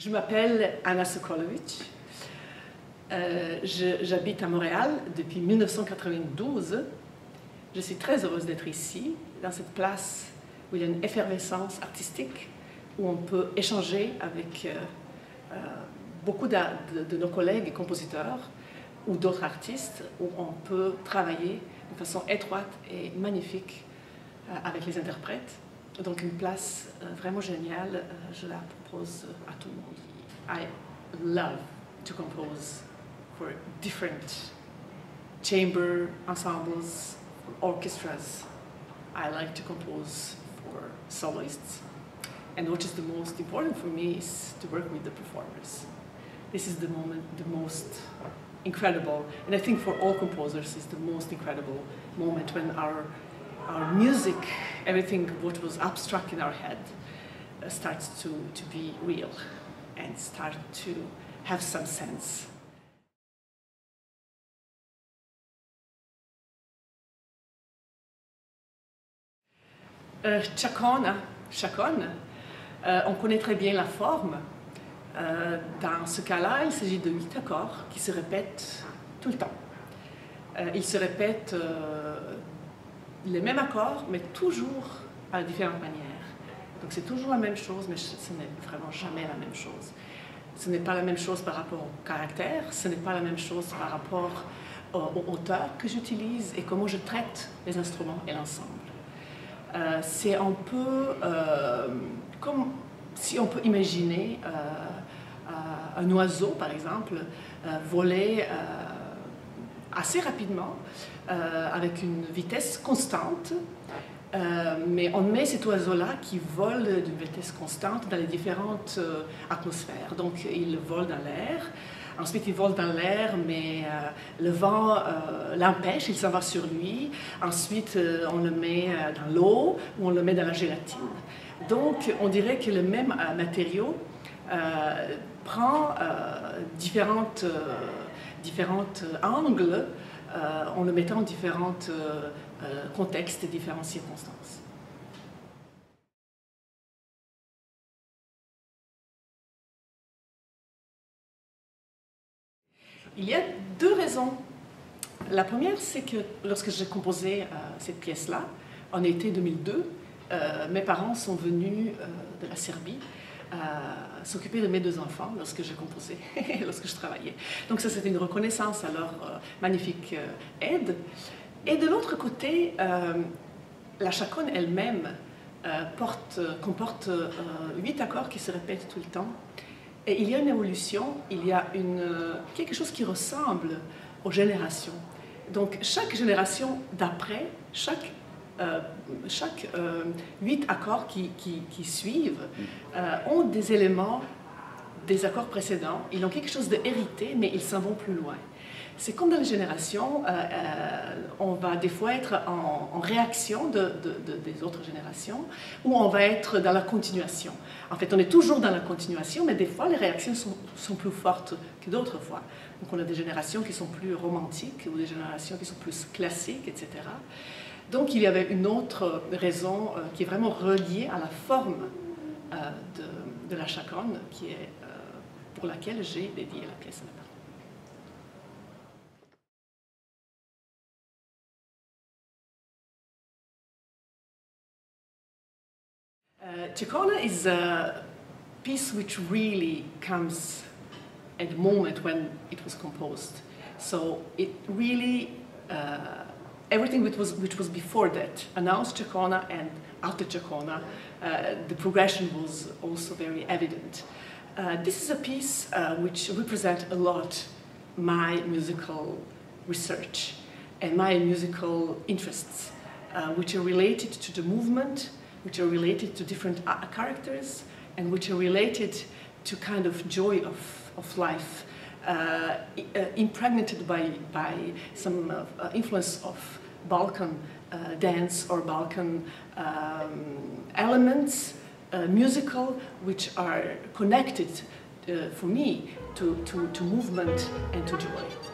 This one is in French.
Je m'appelle Anna Sokolovic. J'habite à Montréal depuis 1992. Je suis très heureuse d'être ici, dans cette place où il y a une effervescence artistique, où on peut échanger avec beaucoup de nos collègues et compositeurs ou d'autres artistes, où on peut travailler de façon étroite et magnifique avec les interprètes. Donc une place vraiment géniale, je la propose à tout le monde. I love to compose for different chamber ensembles, orchestras. I like to compose for soloists. And what is the most important for me is to work with the performers. This is the moment, the most incredible, and I think for all composers is the most incredible moment when our music, everything what was abstract in our head, starts to be real and start to have some sense. Chaconne, on connaît très bien la forme. Dans ce cas-là, il s'agit de 8 accords qui se répètent tout le temps. Ils se répètent les mêmes accords, mais toujours à différentes manières. Donc c'est toujours la même chose, mais ce n'est vraiment jamais la même chose. Ce n'est pas la même chose par rapport au caractère, ce n'est pas la même chose par rapport aux hauteurs que j'utilise et comment je traite les instruments et l'ensemble. C'est un peu comme si on peut imaginer un oiseau, par exemple, voler assez rapidement, avec une vitesse constante, mais on met cet oiseau-là qui vole d'une vitesse constante dans les différentes atmosphères. Donc il vole dans l'air, ensuite il vole dans l'air, mais le vent l'empêche, il s'en va sur lui. Ensuite on le met dans l'eau ou on le met dans la gélatine. Donc on dirait que le même matériau prend différents angles en le mettant en différents contextes et différentes circonstances. Il y a 2 raisons. La première, c'est que lorsque j'ai composé cette pièce-là, en été 2002, mes parents sont venus de la Serbie s'occuper de mes 2 enfants lorsque j'ai composé, lorsque je travaillais. Donc ça, c'était une reconnaissance à leur magnifique aide. Et de l'autre côté, la chaconne elle-même comporte 8 accords qui se répètent tout le temps. Et il y a une évolution, il y a quelque chose qui ressemble aux générations. Donc chaque génération d'après, chaque 8 accords qui suivent ont des éléments des accords précédents. Ils ont quelque chose de hérité, mais ils s'en vont plus loin. C'est comme dans les générations, on va des fois être en réaction des autres générations, ou on va être dans la continuation. En fait, on est toujours dans la continuation, mais des fois, les réactions sont plus fortes que d'autres fois. Donc, on a des générations qui sont plus romantiques, ou des générations qui sont plus classiques, etc. Donc, il y avait une autre raison qui est vraiment reliée à la forme de la chaconne, pour laquelle j'ai dédié la pièce. Chaconne is a piece which really comes at the moment when it was composed. So it really, everything which was before that, announced Chaconne and after Chaconne, the progression was also very evident. This is a piece which represents a lot my musical research and my musical interests, which are related to the movement, which are related to different characters, and which are related to kind of joy of life, impregnated by some influence of Balkan dance or Balkan elements, musical, which are connected for me to movement and to joy.